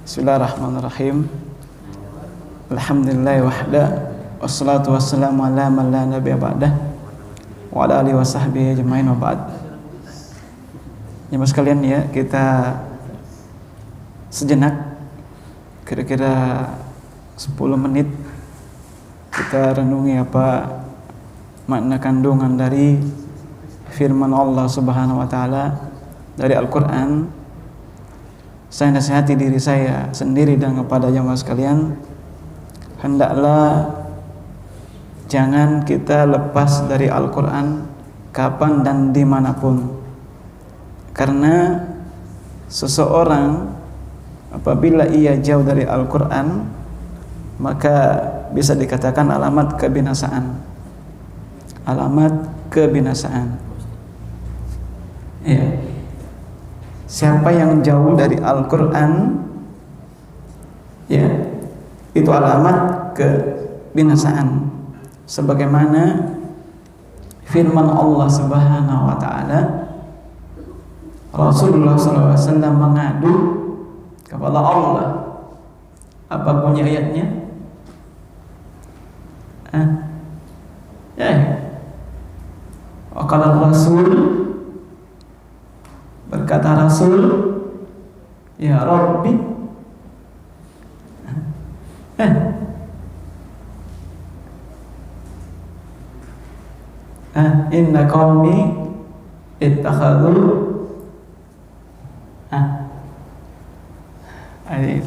Bismillahirrahmanirrahim. Alhamdulillah wahda, wassalatu wassalamu ala man la nabiyya ba'dah, wa ala alihi wa sahbihi ajmain wa ba'd. Jemaah sekalian ya, kita sejenak kira-kira 10 menit kita renungi apa makna kandungan dari firman Allah Subhanahu wa taala dari Al-Qur'an. Saya nasihati diri saya sendiri dan kepada jemaah sekalian, hendaklah jangan kita lepas dari Al-Quran kapan dan dimanapun, karena seseorang apabila ia jauh dari Al-Quran maka bisa dikatakan alamat kebinasaan. Alamat kebinasaan ya. Siapa yang jauh dari Al-Quran ya, itu alamat kebinasaan, sebagaimana firman Allah Subhanahu wa taala. Rasulullah SAW mengadu kepada Allah. Apa bunyi ayatnya? Qala Rasul, berkata Rasul, ya Rabbi, inna qaumi ittakhadhu ayatnya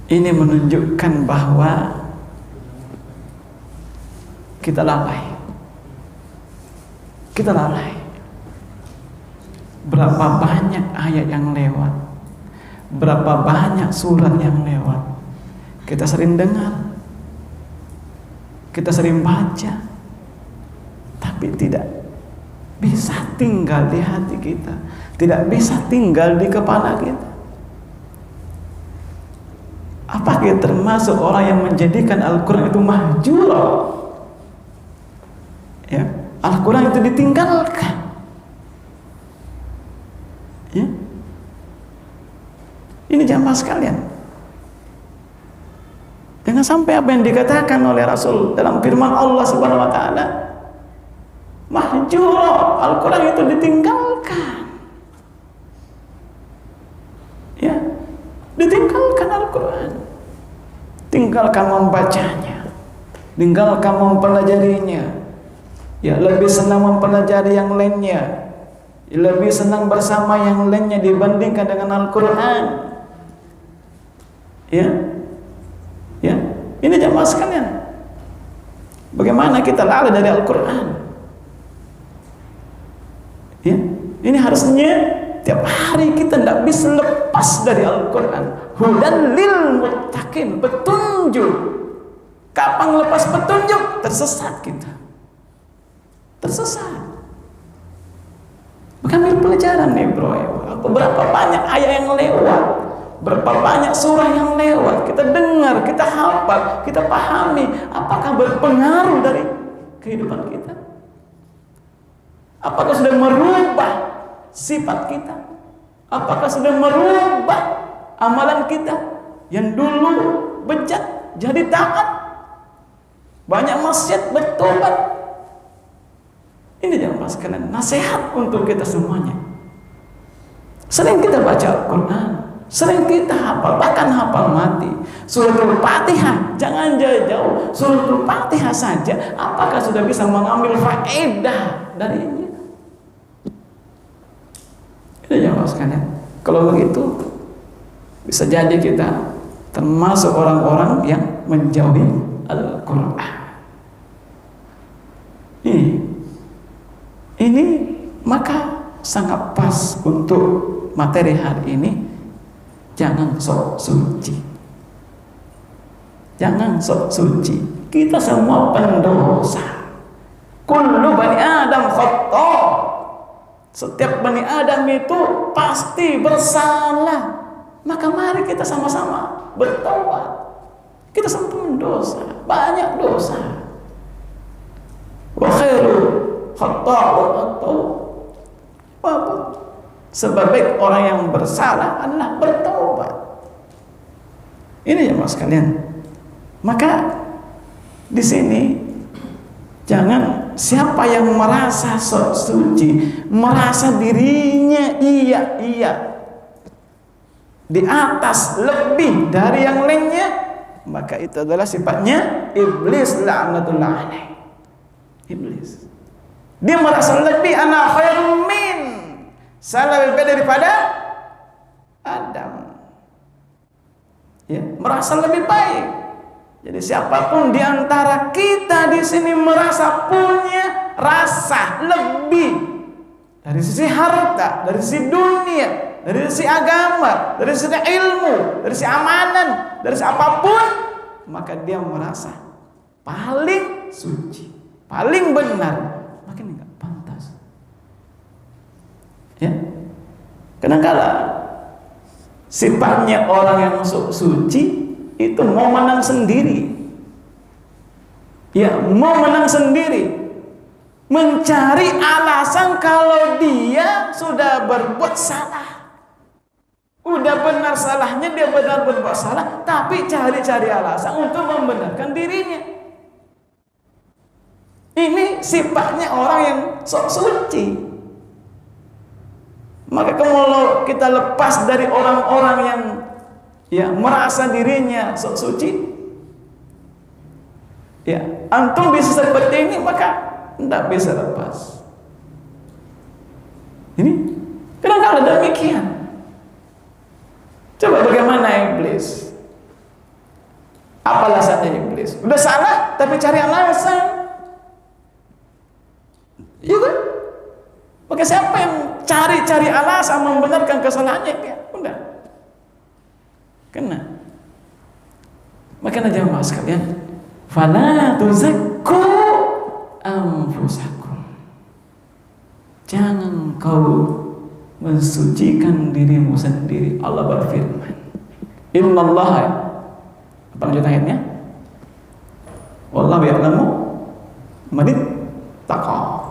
ini menunjukkan bahwa kita lalai. Berapa banyak ayat yang lewat, berapa banyak surat yang lewat, kita sering dengar, kita sering baca, tapi tidak bisa tinggal di hati kita, tidak bisa tinggal di kepala kita. Apakah kita termasuk orang yang menjadikan Al-Quran itu mahjura? Ya, Al-Quran itu ditinggalkan. Ya. Ini jamaah sekalian, jangan sampai apa yang dikatakan oleh Rasul dalam firman Allah Subhanahu wa taala, mahjura, Al-Quran itu ditinggalkan. Ya, ditinggalkan Al-Quran. Tinggalkan membacanya, tinggalkan mempelajarinya. Ya, lebih senang mempelajari yang lainnya, lebih senang bersama yang lainnya dibandingkan dengan Al-Quran. Ya, ya, ini jamaah sekalian, bagaimana kita lalai dari Al-Quran? Ya, ini harusnya tiap hari kita tidak bisa lepas dari Al-Quran. Hudan lil muttaqin, petunjuk. Kapan lepas petunjuk? Tersesat kita, tersesat. Bukan pelajaran nih bro, berapa banyak ayat yang lewat, berapa banyak surah yang lewat, kita dengar, kita hafal, kita pahami. Apakah berpengaruh dari kehidupan kita? Apakah sudah merubah sifat kita? Apakah sudah merubah amalan kita yang dulu bejat jadi taat, banyak maksiat bertobat? Ini jamaah sekalian, nasihat untuk kita semuanya. Sering kita baca Al-Quran, sering kita hafal, bahkan hafal mati. Suratul Fatihah, jangan jauh-jauh, Suratul Fatihah saja, apakah sudah bisa mengambil faedah darinya? Ini jamaah sekalian, kalau begitu bisa jadi kita termasuk orang-orang yang menjauhi Al-Quran. Ini maka sangat pas untuk materi hari ini. Jangan sok suci, jangan sok suci. Kita semua pendosa. Kullu bani Adam khata'. Setiap bani Adam itu pasti bersalah. maka mari kita sama-sama bertaubat. Kita semua dosa, banyak dosa. Wa khairu khata'un at-tawwab. Sebaik orang yang bersalah adalah bertaubat. Ini ya mas kalian. Maka di sini jangan siapa yang merasa sok suci, merasa dirinya iya di atas lebih dari yang lainnya, maka itu adalah sifatnya iblis la'natullah alaih. Iblis. Dia merasa lebih, ana khairun min, saya lebih baik daripada Adam. Ya, merasa lebih baik. Jadi siapapun di antara kita di sini merasa punya rasa lebih dari sisi harta, dari sisi dunia, dari sisi agama, dari sisi ilmu, dari sisi amanan, dari sisi apapun, maka dia merasa paling suci, paling benar, makin enggak pantas. Ya, kadang-kadang sifatnya orang yang suci itu mau menang sendiri. Ya, mau menang sendiri. Mencari alasan kalau dia sudah berbuat salah. Udah benar salahnya, dia benar berbuat salah, tapi cari-cari alasan untuk membenarkan dirinya. Ini sifatnya orang yang sok suci. Maka kalau kita lepas dari orang-orang yang merasa dirinya sok suci, ya, antum bisa seperti ini, maka tidak bisa lepas. Ini kadang-kadang demikian. Coba bagaimana iblis? Apa alasannya iblis? Udah salah tapi cari alasan. Iya kan? Maka siapa yang cari-cari alasan membenarkan kesalahannya, ya udah kena. Makanya jamaah sekalian, fala tuzakku anfusakum. Jangan kau mensucikan dirimu sendiri. Allah berfirman, innallaha, apa lanjut ayatnya? Wallahu ya'lamu man ittaqa.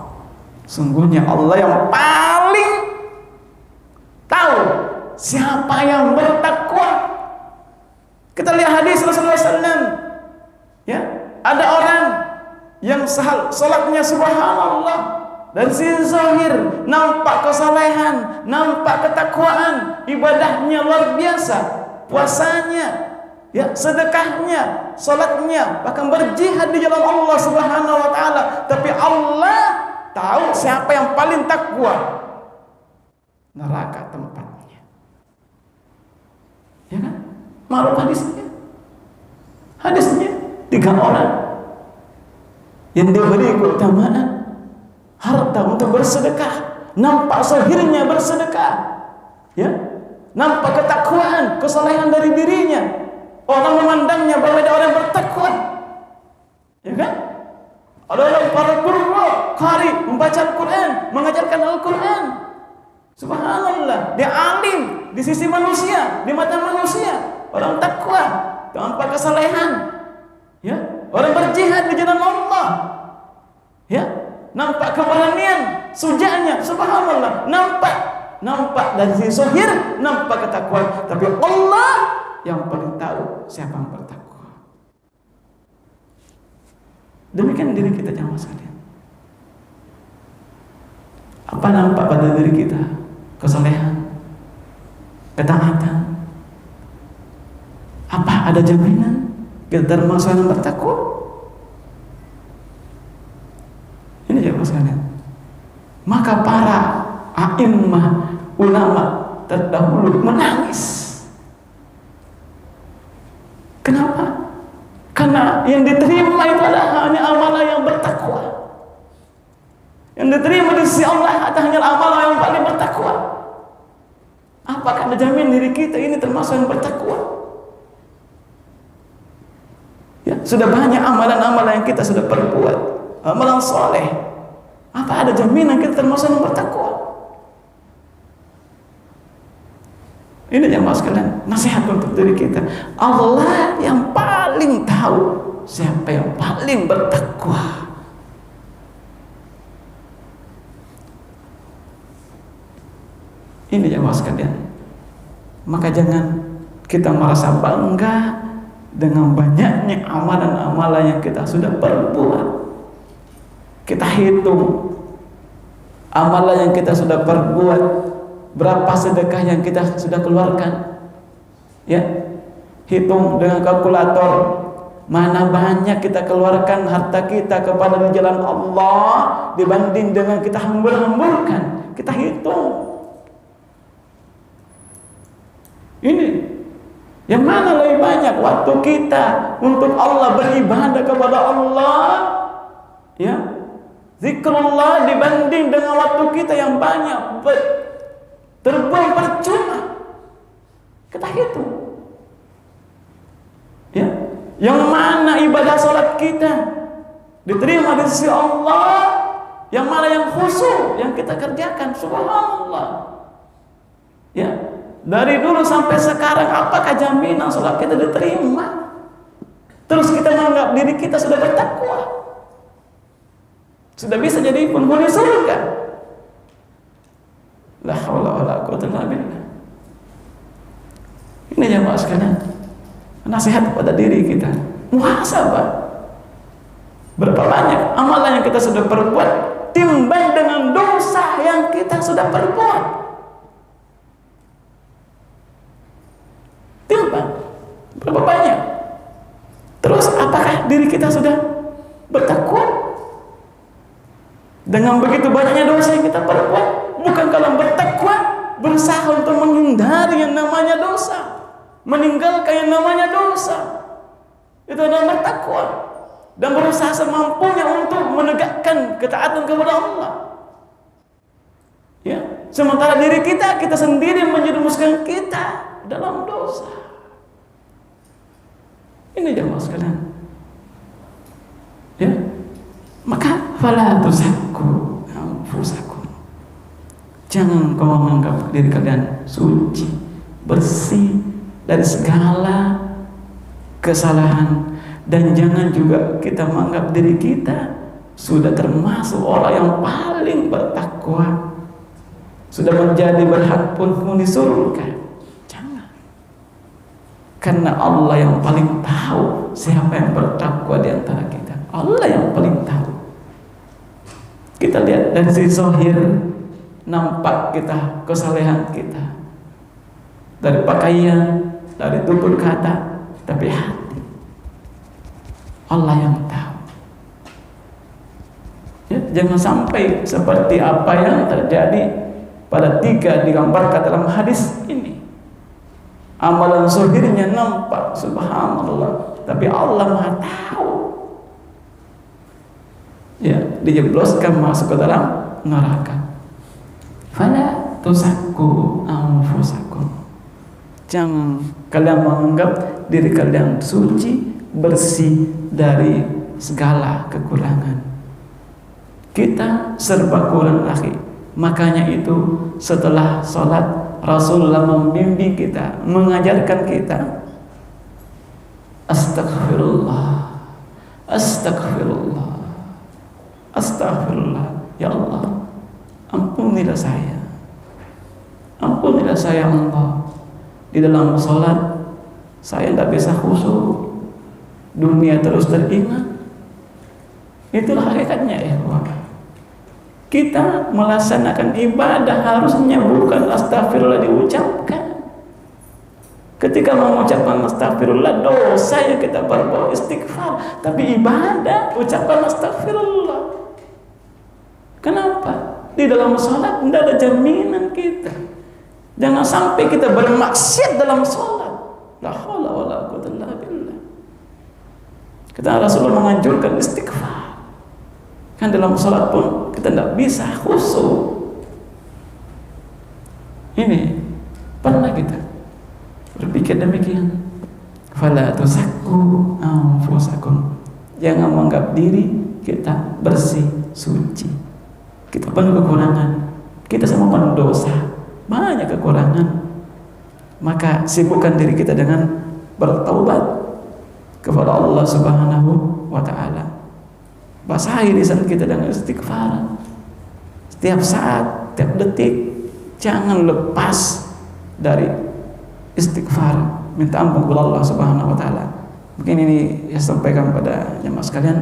Sungguhnya Allah yang paling tahu siapa yang bertakwa. Kita lihat hadis Rasulullah SAW. Ya, ada orang yang salatnya subhanallah, dan sisi zahir nampak kesalehan, nampak ketakwaan, ibadahnya luar biasa, puasanya, ya, sedekahnya, salatnya, bahkan berjihad di jalan Allah Subhanahu wa taala. Tapi Allah tahu siapa yang paling takwa. Neraka tempatnya. Ya kan? Maklum hadisnya. Hadisnya 3 orang yang diberi keutamaan harta untuk bersedekah, nampak zahirnya bersedekah, ya, nampak ketakwaan, kesalehan dari dirinya. Orang memandangnya bahwa ada orang bertakwa, ya kan? Ada orang para guru, qari, membaca Al-Quran, mengajarkan Al-Quran. Subhanallah, dia alim di sisi manusia, di mata manusia. Orang takwa, nampak kesalehan, ya, orang berjihad di jalan Allah, ya, nampak keberanian, sujaknya, subhanallah, nampak dari sisi zahir, nampak ketakwaan. Tapi Allah yang paling tahu siapa yang bertakwa. Demikian diri kita jamaah sekalian. Apa nampak pada diri kita? Kesalehan, ketaatan. Apa ada jaminan kita termasuk yang bertakwa? Ini jamaah sekalian. Maka para a'immah, ulama terdahulu menangis. Kenapa? Karena yang diterima itu adalah hanya amalan yang bertakwa. Yang diterima di sisi Allah hanya amalan yang paling bertakwa. Apakah ada jamin diri kita ini termasuk yang bertakwa? Ya, sudah banyak amalan-amalan yang kita sudah perbuat, amalan soleh. Apa ada jaminan kita termasuk yang bertakwa? Ini jamaah sekalian. nasihat untuk diri kita. Allah yang paling tahu siapa yang paling bertakwa. Ini jemaah sekalian. Maka jangan kita merasa bangga dengan banyaknya amalan-amalan yang kita sudah perbuat. Kita hitung amalan yang kita sudah perbuat, berapa sedekah yang kita sudah keluarkan. Ya, hitung dengan kalkulator mana banyak kita keluarkan harta kita kepada di jalan Allah dibanding dengan kita hambur-hamburkan. Kita hitung. Ini yang mana lebih banyak waktu kita untuk Allah, beribadah kepada Allah, ya, zikrullah dibanding dengan waktu kita yang banyak terbuang percuma. Kita hitung, ya, yang mana ibadah salat kita diterima di sisi Allah, yang mana yang khusyuk yang kita kerjakan. Subhanallah, ya. Dari dulu sampai sekarang, apakah jaminan salat kita diterima? Terus kita menganggap diri kita sudah bertakwa, sudah bisa jadi penghuni surga. La haula wala quwwata illa billah. Ini jemaah sekalian, nasihat kepada diri kita. Muhasabah. Berapa banyak amalan yang kita sudah perbuat timbang dengan dosa yang kita sudah perbuat. Timbang berapa banyak. Terus apakah diri kita sudah bertakwa? Dengan begitu banyaknya dosa yang kita perbuat, bukan kalau bertakwa berusaha untuk menghindari yang namanya dosa, meninggalkan yang namanya dosa. Itu adalah bertakwa dan berusaha semampunya untuk menegakkan ketaatan kepada Allah. Ya, sementara diri kita sendiri menjerumuskan kita dalam dosa. Ini jemaah sekalian, ya, maka fala tuzakku anfusakum, jangan kau menganggap diri kalian suci, bersih dari segala kesalahan, dan jangan juga kita menganggap diri kita sudah termasuk orang yang paling bertakwa, sudah menjadi berhak penghuni surga. Karena Allah yang paling tahu siapa yang bertakwa di antara kita. Allah yang paling tahu. Kita lihat dari sisi zahir, nampak kita kesalehan kita, dari pakaian, dari tutur kata, tapi hati Allah yang tahu. Ya, jangan sampai seperti apa yang terjadi pada 3 digambarkan dalam hadis ini. Amalan zahirnya nampak, subhanallah, tapi Allah Maha tahu. Ya, dijebloskan masuk ke dalam neraka. Fala tuzakku anfusakum, jangan kalian menganggap diri kalian suci, bersih dari segala kekurangan. Kita serba kurang, akhi. Makanya itu setelah sholat Rasulullah membimbing kita, mengajarkan kita, astagfirullah, astagfirullah, astagfirullah. Ya Allah, ampunilah saya, ampunilah saya Allah. Di dalam sholat saya tidak bisa khusyuk, dunia terus teringat. Itulah hakikatnya, ya Allah. Kita melaksanakan ibadah harusnya bukan astagfirullah diucapkan. Ketika mengucapkan astagfirullah, dosa yang kita perbuat istighfar, tapi ibadah ucapan astagfirullah. Kenapa? Di dalam sholat tidak ada jaminan kita. Jangan sampai kita bermaksiat dalam sholat. La haula wala quwwata illa billah. Kita Rasulullah menganjurkan istighfar. Kan dalam sholat pun kita tidak bisa khusyuk. Ini pernah kita berpikir demikian. Fala tuzakku anfusakum, jangan menganggap diri kita bersih, suci. Kita penuh kekurangan, kita semua penuh dosa, banyak kekurangan. Maka sibukkan diri kita dengan bertaubat kepada Allah Subhanahu wa taala. Basahi lisan kita dengan istighfar. Setiap saat, setiap detik jangan lepas dari istighfar, minta ampun kepada Allah Subhanahu wa taala. Mungkin ini saya sampaikan pada jemaah sekalian.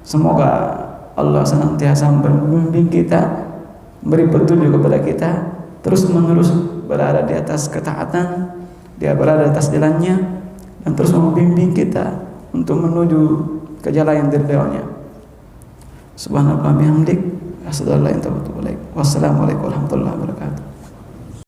Semoga Allah senantiasa membimbing kita, beri petunjuk kepada kita, terus menerus berada di atas ketaatan, dia berada di atas jalannya, dan terus membimbing kita untuk menuju ke jalan yang diridhoinya. Subhanallah bihamdik, asyhadu an la ilaha illa anta, astaghfiruka wa atubu ilaik. Wassalamualaikum warahmatullahi wabarakatuh.